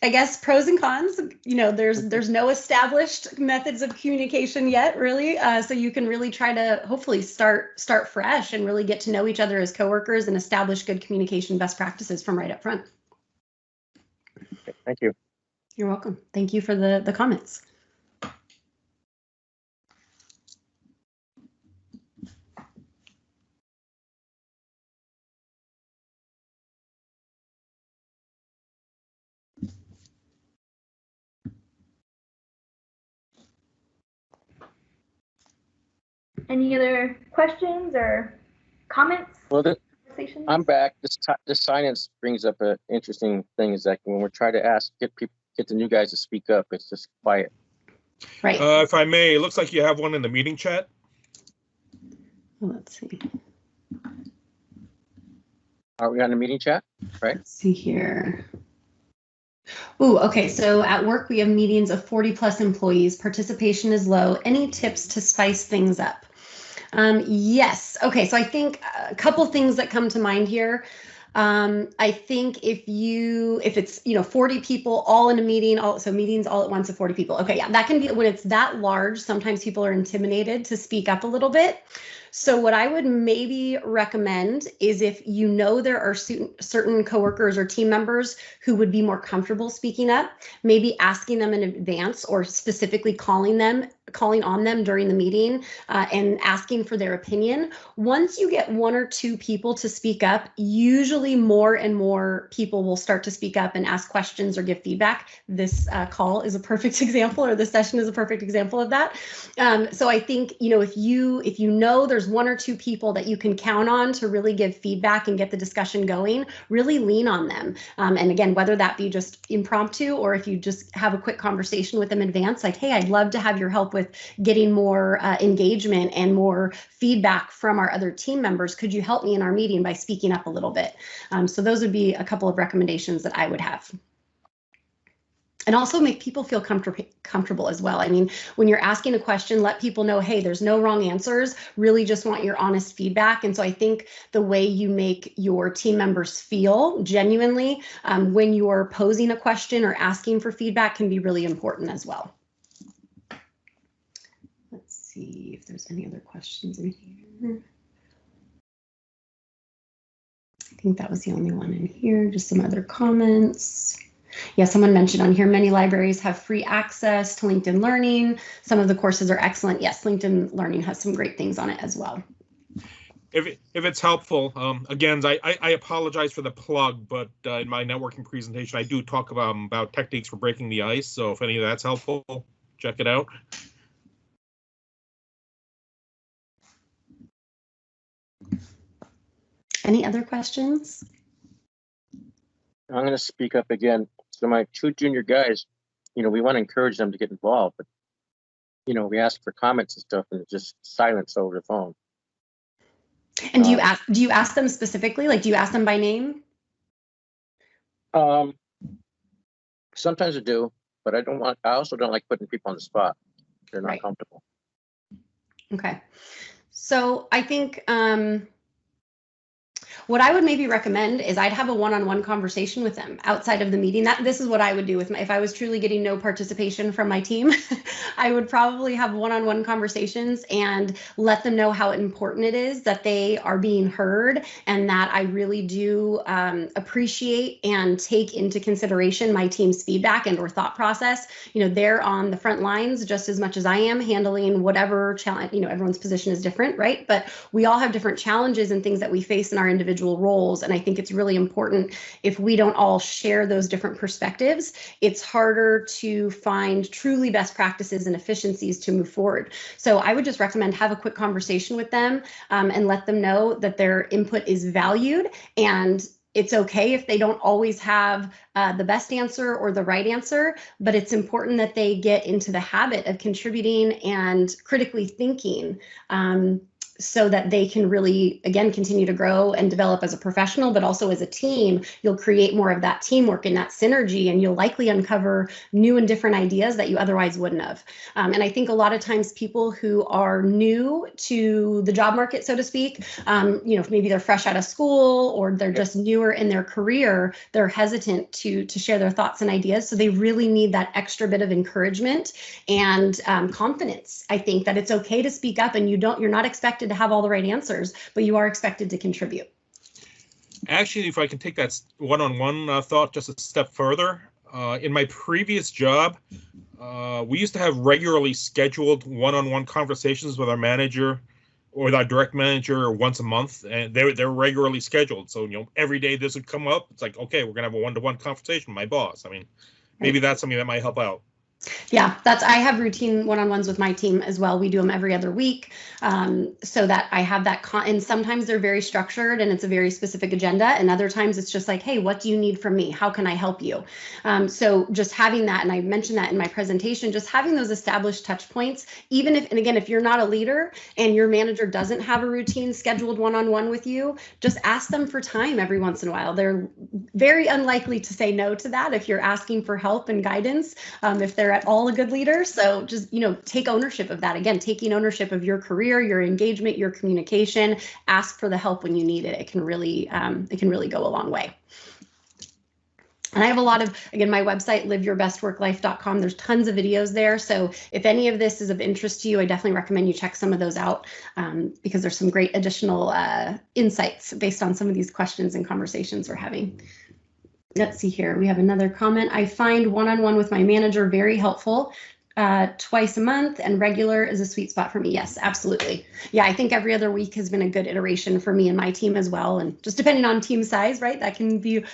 I guess pros and cons, there's no established methods of communication yet, really. So you can really try to hopefully start fresh and really get to know each other as coworkers and establish good communication best practices from right up front. Okay, thank you. You're welcome. Thank you for the comments. Any other questions or comments? Well, Conversations? I'm back. This silence brings up an interesting thing. Is that when we're trying to get the new guys to speak up, it's just quiet. Right. If I may, it looks like you have one in the meeting chat. Let's see. Are we on the meeting chat? Right. Let's see here. Oh, okay. So at work, we have meetings of 40+ employees. Participation is low. Any tips to spice things up? Yes. Okay. So I think a couple things that come to mind here. I think if it's 40 people all in a meeting, so meetings all at once of 40 people. Okay, yeah, that can be when it's that large. Sometimes people are intimidated to speak up a little bit. So what I would maybe recommend is if there are certain coworkers or team members who would be more comfortable speaking up, maybe asking them in advance or specifically calling on them during the meeting and asking for their opinion. Once you get 1 or 2 people to speak up, usually more and more people will start to speak up and ask questions or give feedback. This call is a perfect example, or this session is a perfect example of that. So I think, if there's 1 or 2 people that you can count on to really give feedback and get the discussion going, really lean on them. And again, whether that be just impromptu or if you just have a quick conversation with them in advance, like, hey, I'd love to have your help with getting more engagement and more feedback from our other team members. Could you help me in our meeting by speaking up a little bit? So those would be a couple of recommendations that I would have. And also make people feel comfortable as well. When you're asking a question, let people know, hey, there's no wrong answers, really just want your honest feedback. And so I think the way you make your team members feel genuinely when you're posing a question or asking for feedback can be really important as well. Let's see if there's any other questions in here. I think that was the only one in here, just some other comments. Yeah, someone mentioned on here, many libraries have free access to LinkedIn Learning. Some of the courses are excellent. Yes, LinkedIn Learning has some great things on it as well. If it's helpful, again, I apologize for the plug, but in my networking presentation, I do talk about techniques for breaking the ice. So if any of that's helpful, check it out. Any other questions? I'm going to speak up again. So my two junior guys, we want to encourage them to get involved, but we ask for comments and stuff, and it's just silence over the phone. And do you ask them specifically? Like, do you ask them by name? Sometimes I do, but I also don't like putting people on the spot. They're not comfortable. Okay. So I think what I would maybe recommend is I'd have a one-on-one conversation with them outside of the meeting. This is what I would do if I was truly getting no participation from my team. I would probably have one-on-one conversations and let them know how important it is that they are being heard, and that I really do appreciate and take into consideration my team's feedback and or thought process. They're on the front lines just as much as I am, handling whatever challenge. Everyone's position is different, right? But we all have different challenges and things that we face in our individual roles. And I think it's really important, if we don't all share those different perspectives, it's harder to find truly best practices and efficiencies to move forward. So I would just recommend have a quick conversation with them and let them know that their input is valued, and it's okay if they don't always have the best answer or the right answer, but it's important that they get into the habit of contributing and critically thinking, so that they can really, again, continue to grow and develop as a professional, but also as a team. You'll create more of that teamwork and that synergy, and you'll likely uncover new and different ideas that you otherwise wouldn't have. And I think a lot of times people who are new to the job market, so to speak, maybe they're fresh out of school or they're just newer in their career, they're hesitant to share their thoughts and ideas. So they really need that extra bit of encouragement and confidence. I think that it's okay to speak up, and you're not expected to have all the right answers, but you are expected to contribute. Actually, if I can take that one-on-one thought just a step further, in my previous job, we used to have regularly scheduled one-on-one conversations with our manager or with our direct manager once a month, and they're regularly scheduled. So every day this would come up. It's like, okay, we're gonna have a one-to-one conversation with my boss. I mean, maybe that's something that might help out. Yeah, I have routine one-on-ones with my team as well. We do them every other week, so that I have that and sometimes they're very structured and it's a very specific agenda, and other times it's just like, hey, what do you need from me? How can I help you? So just having that, and I mentioned that in my presentation, just having those established touch points, even if you're not a leader and your manager doesn't have a routine scheduled one-on-one with you, just ask them for time every once in a while. They're very unlikely to say no to that if you're asking for help and guidance, if they're at all a good leader. So just, take ownership of that. Again, taking ownership of your career, your engagement, your communication. Ask for the help when you need it. It can really go a long way. And I have a lot of, again, my website, liveyourbestworklife.com. There's tons of videos there. So if any of this is of interest to you, I definitely recommend you check some of those out, because there's some great additional insights based on some of these questions and conversations we're having. Let's see here. We have another comment. I find one-on-one with my manager very helpful. Twice a month and regular is a sweet spot for me. Yes, absolutely. Yeah, I think every other week has been a good iteration for me and my team as well. And just depending on team size, right, that can be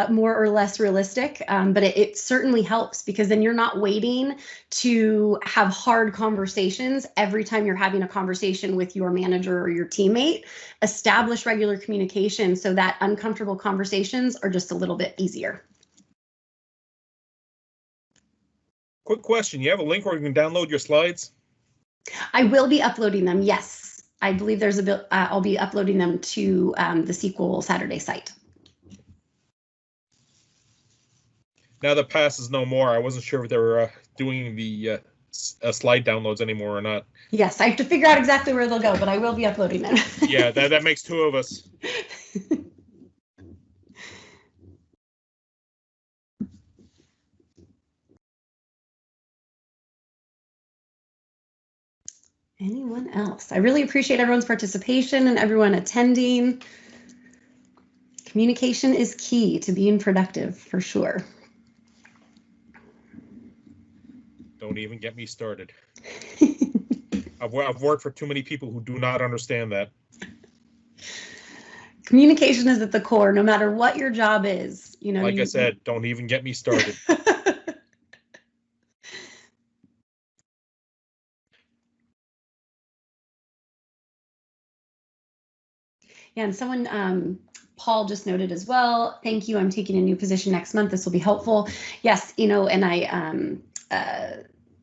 more or less realistic. But it certainly helps, because then you're not waiting to have hard conversations every time you're having a conversation with your manager or your teammate. Establish regular communication so that uncomfortable conversations are just a little bit easier. Quick question. You have a link where you can download your slides? I will be uploading them. Yes, I believe there's a bit. I'll be uploading them to the SQL Saturday site. Now that Pass is no more, I wasn't sure if they were doing the slide downloads anymore or not. Yes, I have to figure out exactly where they'll go, but I will be uploading them. Yeah, that makes two of us. Anyone else? I really appreciate everyone's participation and everyone attending. Communication is key to being productive, for sure. Don't even get me started. I've worked for too many people who do not understand that. Communication is at the core, no matter what your job is. Like I said, don't even get me started. And someone, Paul just noted as well, thank you, I'm taking a new position next month. This will be helpful. Yes, and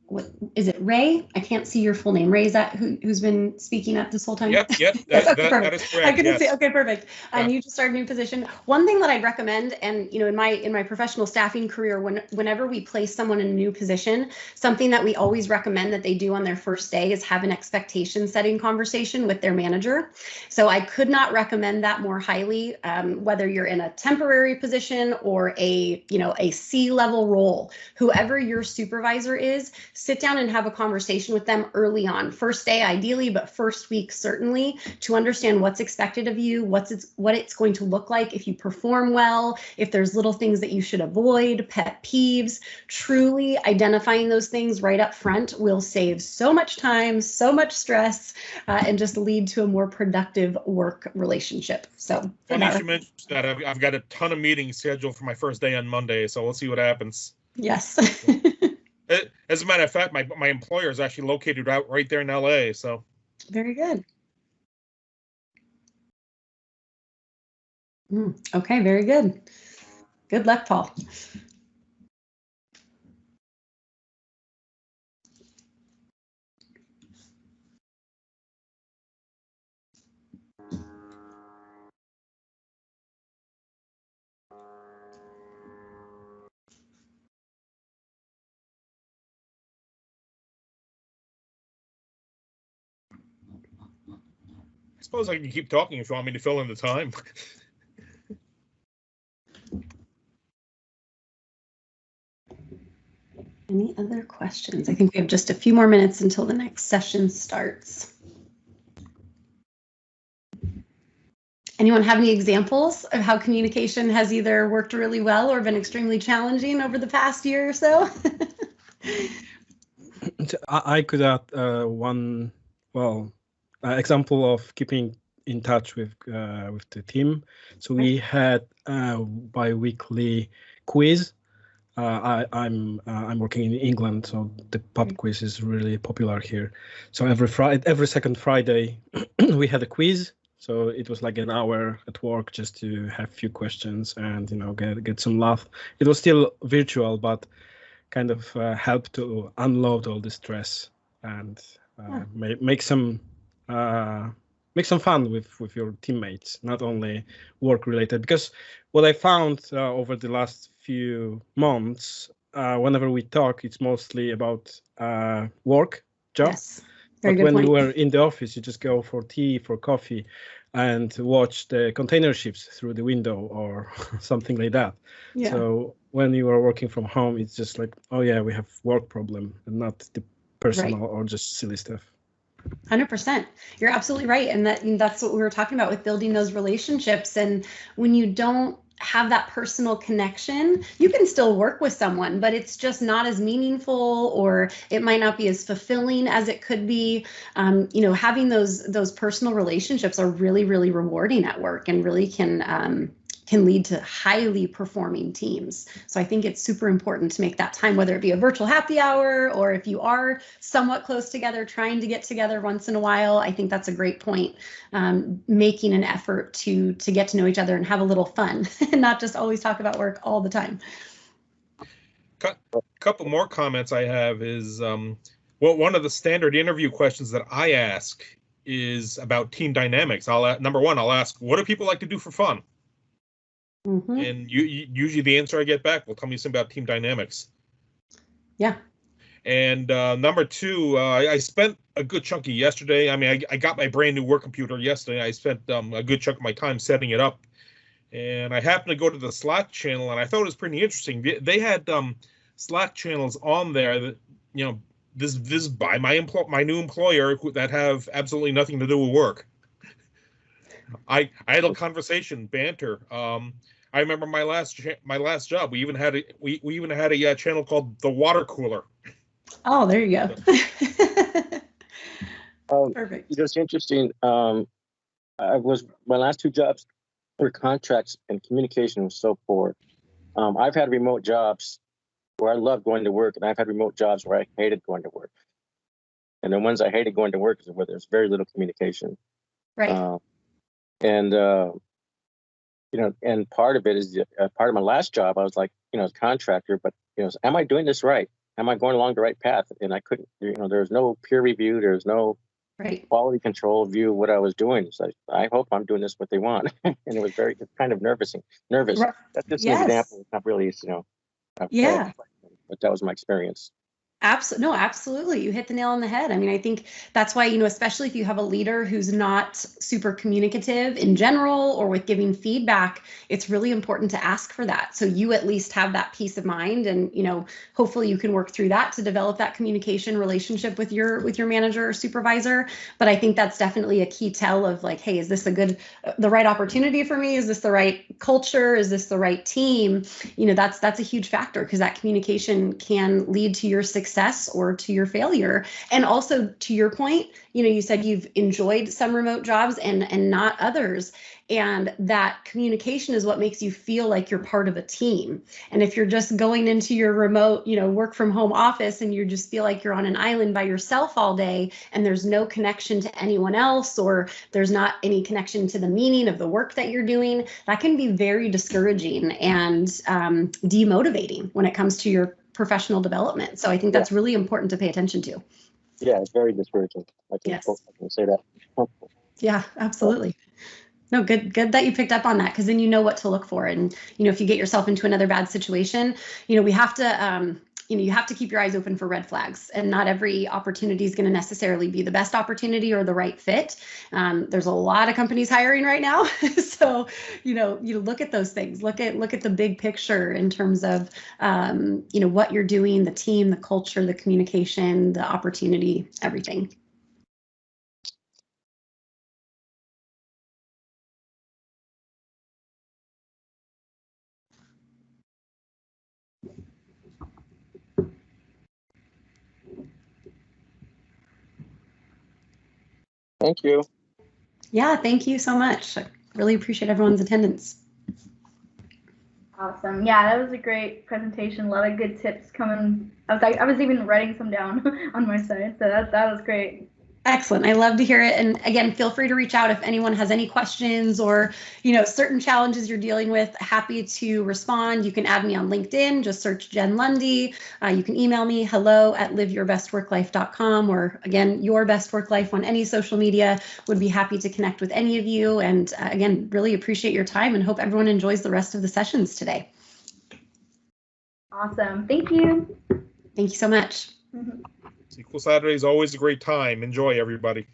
what is it, Ray? I can't see your full name. Ray, is that who's been speaking up this whole time? Yep, Okay, that perfect. is correct. I couldn't Yes. see. Okay, perfect. And Yeah. you just started a new position. One thing that I'd recommend, and in my professional staffing career, whenever we place someone in a new position, something that we always recommend that they do on their first day is have an expectation setting conversation with their manager. So I could not recommend that more highly, whether you're in a temporary position or a C-level role. Whoever your supervisor is, sit down and have a conversation with them early on. First day, ideally, but first week, certainly, to understand what's expected of you, what it's going to look like if you perform well, if there's little things that you should avoid, pet peeves. Truly identifying those things right up front will save so much time, so much stress, and just lead to a more productive work relationship. So Funny you should mention that. I've got a ton of meetings scheduled for my first day on Monday, so we'll see what happens. Yes. As a matter of fact, my employer is actually located out right there in LA. So very good. Okay, very good. Good luck, Paul. I suppose I can keep talking if you want me to fill in the time. Any other questions? I think we have just a few more minutes until the next session starts. Anyone have any examples of how communication has either worked really well or been extremely challenging over the past year or so? I could add one example of keeping in touch with the team. So we had bi-weekly quiz. I'm working in England, so the pub quiz is really popular here. So every second Friday, we had a quiz. So it was like an hour at work just to have a few questions and get some laugh. It was still virtual, but kind of help to unload all the stress and make some fun with your teammates, not only work related. Because what I found over the last few months, whenever we talk, it's mostly about work, job. Yes. Very But good when point. you are in the office, you just go for tea, for coffee, and watch the container ships through the window or something like that. Yeah. So when you are working from home, it's just like, oh yeah, we have work problem and not the personal or just silly stuff. 100%. You're absolutely right. And that's what we were talking about with building those relationships. And when you don't have that personal connection, you can still work with someone, but it's just not as meaningful, or it might not be as fulfilling as it could be. Having those personal relationships are really, really rewarding at work and really can lead to highly performing teams. So I think it's super important to make that time, whether it be a virtual happy hour or if you are somewhat close together, trying to get together once in a while. I think that's a great point. Making an effort to get to know each other and have a little fun and not just always talk about work all the time. A couple more comments I have is, one of the standard interview questions that I ask is about team dynamics. Number one, I'll ask, what do people like to do for fun? Mm-hmm. And usually the answer I get back will tell me something about team dynamics. Yeah. And number two, I spent a good chunk of yesterday. I mean, I got my brand new work computer yesterday. I spent a good chunk of my time setting it up. And I happened to go to the Slack channel, and I thought it was pretty interesting. They had Slack channels on there that, this is by my new employer that have absolutely nothing to do with work. I had a conversation, banter. I remember my last job. We even had a channel called the Water Cooler. Oh, there you go. Perfect. Just interesting. My last two jobs were contracts, and communication was so poor. I've had remote jobs where I loved going to work, and I've had remote jobs where I hated going to work. And the ones I hated going to work is where there's very little communication. Right. And and part of it is part of my last job. I was like, as a contractor, but am I doing this right? Am I going along the right path? And I couldn't. There was no peer review. There was no quality control view of what I was doing. So I hope I'm doing this what they want. And it was kind of nervous. Right. That's just an example. It's not really, Yeah. But that was my experience. No, absolutely. You hit the nail on the head. I mean, I think that's why, especially if you have a leader who's not super communicative in general or with giving feedback, it's really important to ask for that. So you at least have that peace of mind, and, hopefully you can work through that to develop that communication relationship with your manager or supervisor. But I think that's definitely a key tell of like, hey, is this the right opportunity for me? Is this the right culture? Is this the right team? That's a huge factor, because that communication can lead to your success or to your failure. And also, to your point, you said you've enjoyed some remote jobs and not others. And that communication is what makes you feel like you're part of a team. And if you're just going into your remote, work from home office and you just feel like you're on an island by yourself all day and there's no connection to anyone else, or there's not any connection to the meaning of the work that you're doing, that can be very discouraging and demotivating when it comes to your professional development. So I think that's really important to pay attention to. Yeah, it's very discouraging. I can say that. Yeah, absolutely. No, good that you picked up on that, because then you know what to look for. And, if you get yourself into another bad situation, we have to, you have to keep your eyes open for red flags, and not every opportunity is going to necessarily be the best opportunity or the right fit. There's a lot of companies hiring right now. So, you look at those things, look at the big picture in terms of, what you're doing, the team, the culture, the communication, the opportunity, everything. Thank you. Yeah, thank you so much. I really appreciate everyone's attendance. Awesome. Yeah, that was a great presentation. A lot of good tips coming. I was even writing some down on my side, so that was great. Excellent. I love to hear it. And again, feel free to reach out if anyone has any questions or, certain challenges you're dealing with. Happy to respond. You can add me on LinkedIn. Just search Jen Lunde. You can email me hello@liveyourbestworklife.com, or again, Your Best Work Life on any social media. Would be happy to connect with any of you. And again, really appreciate your time and hope everyone enjoys the rest of the sessions today. Awesome. Thank you. Thank you so much. SQL Saturday is always a great time. Enjoy, everybody.